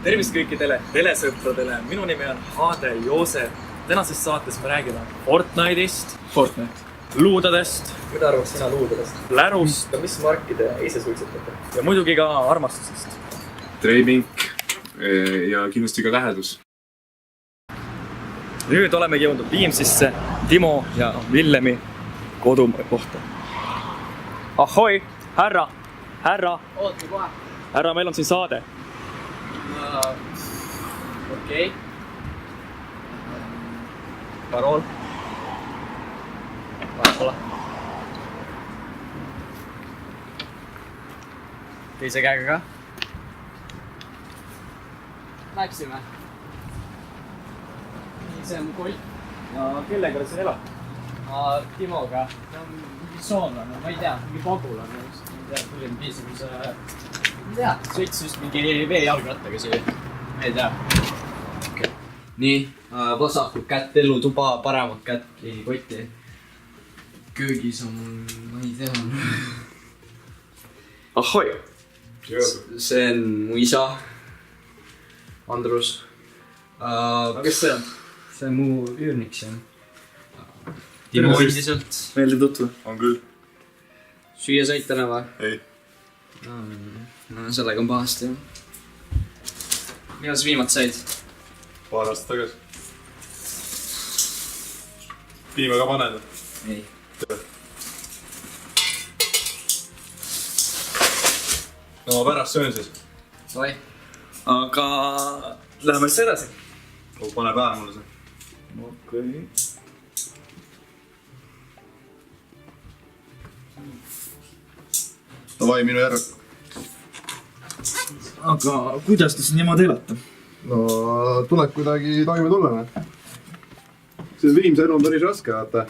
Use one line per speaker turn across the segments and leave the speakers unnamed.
Tervist kõikidele telesõpradele, minu nimi on Hade Joosep. Tänases saates me räägime Fortnite'ist, luudadest.
Mida arvad sina luudadest?
Lärust.
Ja mis markide ise suitsetate?
Ja muidugi ka armastusest.
Treibink ja kindlasti ka lähedus.
Nüüd olemegi jõudnud Viimsisse Timo ja Villemi kodumaa kohta. Ahoi, härra,
Ootme kohe.
härra, meil on siin saade.
Okei. Parool. Vahepoole. Teise käega ka. Läksime. See on Kolt.
Ja kellega siin elab?
Timoga. Ta on mingi soomlane, ma ei tea, mingi pagulane. Ma ei tea, tuli mingisuguse... Ma ei tea, sõits just mingi veejalgrattaga siia. Ma ei tea. Okay. Nii, vasakut kätt elutuba, paremat kätt ei kotti. Köögis on mul, ma ei tea.
Ahoi!
See on mu isa, Andrus.
Kes see on?
See on mu üürnik siin. Timo endiselt.
Meeldi tutvu.
On küll.
Süüa said täna või?
Ei.
No sellega on pahasti. Mida sa viimati said?
Paar aastat tagasi. Piima ka paned?
Ei.
No pärast söön siis.
Oi.
Aga läheme siis edasi.
Pane pähe mulle see.
Okei.
Davai, minu järg.
Aga kuidas te siin niimoodi elate?
No tuleb kuidagi toime tulla. See Viimse elu on päris raske, vaata.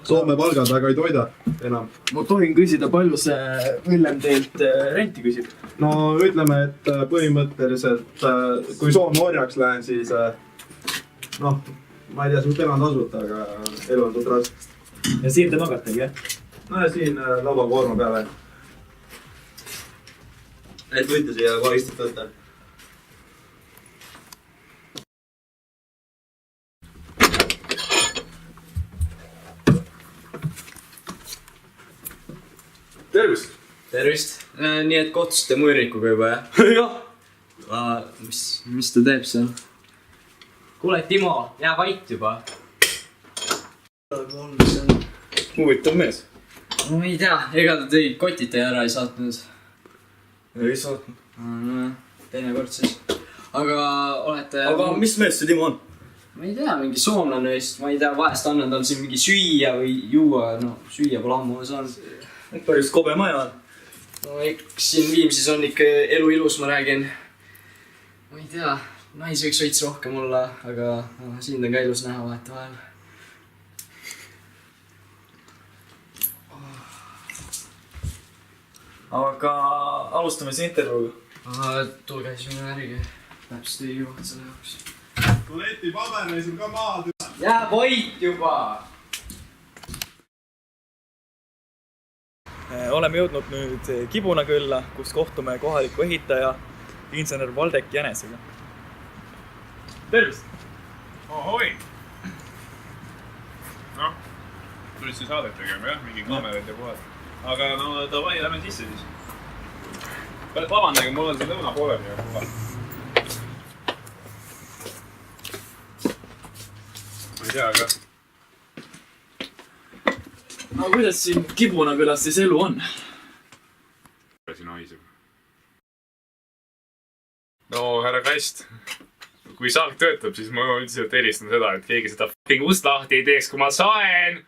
Soome palgad väga ei toida enam.
Ma tohin küsida, palju see Villem teilt renti küsib?
No ütleme, et põhimõtteliselt kui Soome orjaks lähen, siis noh, ma ei tea, suht elan tasuta, aga elu on suht raske.
Ja siin te magategi, jah?
No ja siin laubakoorma peale. Et võite siia koristit võtta.
Tervist!
Tervist. Nii et kohtusite muirikuga juba, jah?
Jah!
Mis ta teeb seal? Kuule, Timo, jää vait juba.
Huvitav mees.
Ma ei tea, ega ta teid kotita ära ei saatnud.
Ei saatnud.
No, teine kord siis. Aga olete...
Aga mis mees see Timo on?
Ma ei tea, mingi soomlane vist. Ma ei tea, vahest annan tal siin mingi süüa või juua. No, süüa pole ammu saanud.
Päris kobe maja on.
No, eks siin Viimsis on ikka elu ilus, ma räägin. Ma ei tea, naisi võiks veits rohkem olla, aga siin on ka ilus näha vahet vahel.
Aga alustame siin intervjuuga.
Tulge siis minu järgi. Täpselt ei juht selle jaoks.
Tualetipaber ei sul ka maad.
Jää voit juba!
Oleme jõudnud nüüd Kibuna külla, kus kohtume kohaliku ehitaja insener Valdek Jänesega. Tervist!
Ohoi! Noh, tulid siin saadet tegema, jah? Mingi kaamerad ja kohad. Aga no davai, lähme sisse siis. Vabandage, mul on see lõuna poolel ja kohal. Ma ei tea, aga...
No kuidas siin Kibuna külas siis elu on?
Siin haiseb. No, härra Kast, kui saak töötab, siis ma üldiselt eelistan seda, et keegi seda f***ing ust lahti ei teeks, kui ma saen!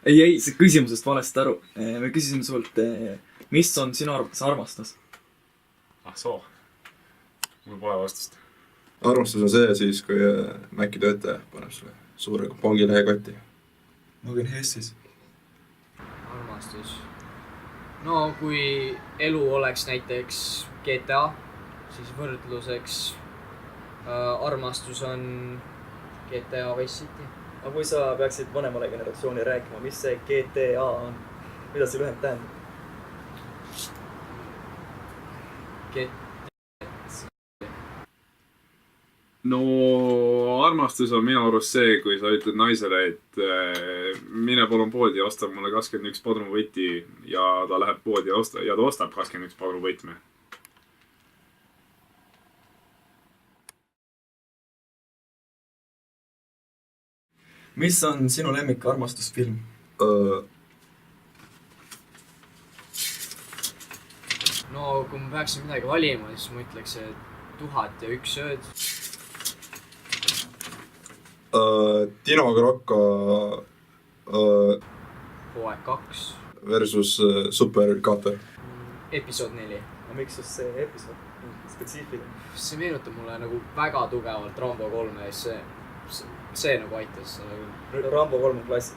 Ei, see küsimusest valesti aru. Me küsisime sult, mis on sinu arvates armastus?
Ah soo. Mul pole vastust.
Armastus on see siis, kui Maci töötaja paneb sulle suure kupongilehe kotti.
Ma käin Hessis.
Armastus. No, kui elu oleks näiteks GTA, siis võrdluseks armastus on GTA Vice City.
Aga kui sa peaksid vanemale generatsiooni rääkima, mis see GTA on? Mida see lühend tähendab?
no armastus on minu arust see, kui sa ütled naisele, et mine palun poodi ja osta mulle 21 padrunvõti ja ta läheb poodi ja ta ostab 21 padrunvõtme.
Mis on sinu lemmik armastusfilm?
No kui ma peaksin midagi valima, siis ma ütleks, et 1001 ööd.
Tino Kroko
Hooaeg 2.
versus Superkaater.
Episood 4.
No miks just see episood? Spetsiifiline.
See meenutab mulle nagu väga tugevalt Rambo 3 ja see nagu aitas.
Rambo 3 klassi.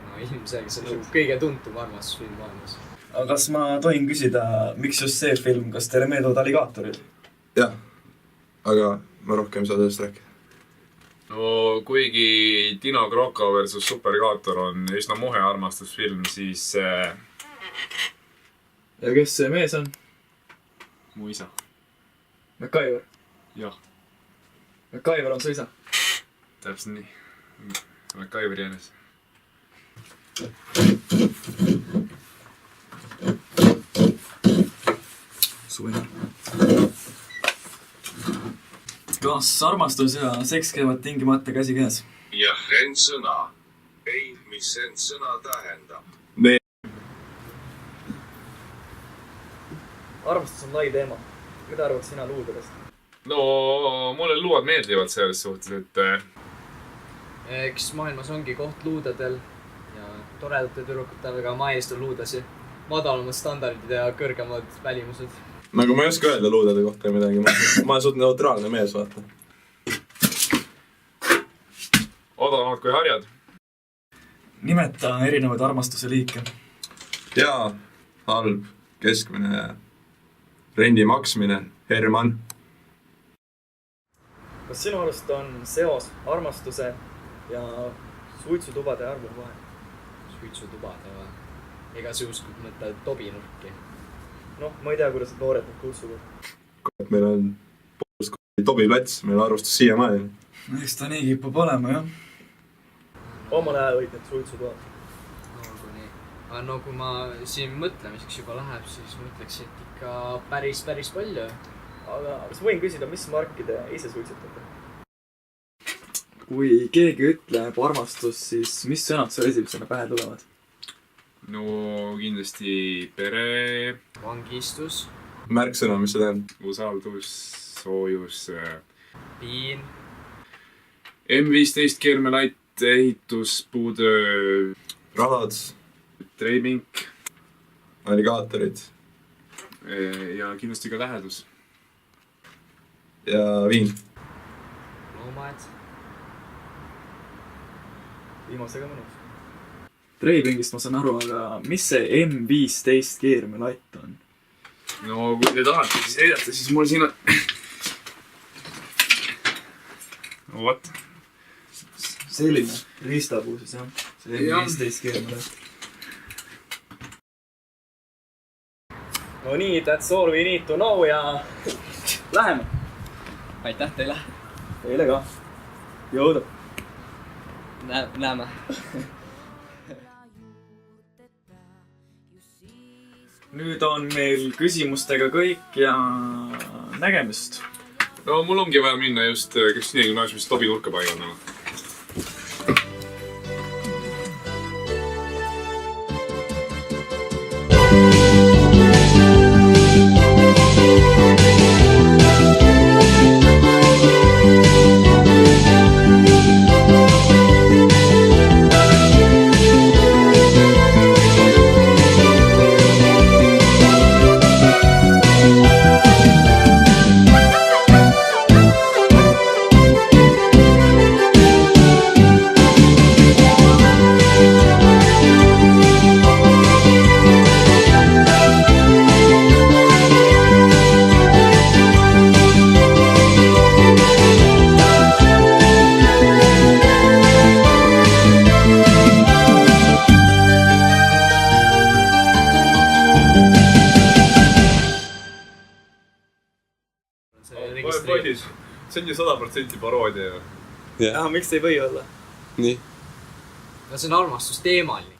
No ilmselge, see on nagu kõige tuntum armastusfilm maailmas.
Aga kas ma tohin küsida, miks just see film? Kas teile meelduvad alligaatorid?
Jah, aga ma rohkem ei saa sellest rääkida.
No kuigi Tino Kroko versus Superkaator on üsna muhe armastusfilm, siis...
Ja kes see mees on?
Mu isa.
MacGyver?
Jah.
MacGyver on su isa?
Täpselt nii. MacGyveri äänes.
Suvine. Kas armastus ja seks käivad tingimata käsi käes?
Jah, end-sõna. Ei, mis end-sõna tähendab?
Armastus on lai teema. Mida arvad sina luudadest?
No, mulle luuad meeldivad selles suhtes, et...
Eks maailmas ongi koht luudadel ja toredate tüdrukutel, aga ma eelistan luudasi. Madalamad standardid ja kõrgemad välimused.
Nagu ma ei oska öelda luudade kohta midagi. Ma olen suht neutraalne mees, vaata.
Odavamad kui harjad.
Nimeta erinevaid armastuse liike.
Hea, halb, keskmine, rendi maksmine, Herman.
Kas sinu arust on seos armastuse ja suitsutubade arvu vahel?
Suitsutubade või? Ega see uskub mõtta tobinurki.
Noh, ma ei tea, kuidas noored nüüd kutsuvad.
Meil on Tobi plats, meil on arvustus siiamaani.
Eks ta nii kipub olema, jah. Omal ajal võid need suitsutubad.
Olgu nii. Aga no kui ma siin mõtlemiseks juba läheb, siis ma ütleks, et ikka päris palju.
Aga kas võin küsida, mis marki te ise suitsetate? Kui keegi ütleb armastus, siis mis sõnad sulle esimesena pähe tulevad?
No kindlasti pere...
Vangistus.
Märksõna, mis see tähendab?
Usaldus, soojus...
Piin.
M15 keermelait, ehitus, puutöö...
Rahad.
Treimink.
Alligaatorid.
Ja kindlasti ka lähedus.
Ja viin.
Loomad.
Viimasega mõnus. Treipingist ma saan aru, aga mis see M15 keermelait on?
No kui te tahate, siis eidata, siis mul siin on... No what?
Selline riistapuu siis, jah. See M15 keermelait. No nii, that's all we need to know ja... Läheme!
Aitäh teile!
Teile ka! Jõudu!
Näeme!
Nüüd on meil küsimustega kõik ja nägemist.
No mul ongi vaja minna just Kristiine gümnaasiumist Tobi nurka paigaldama. see on ju 100% paroodia ju.
miks ei või olla?
nii.
see on armastusteemaline.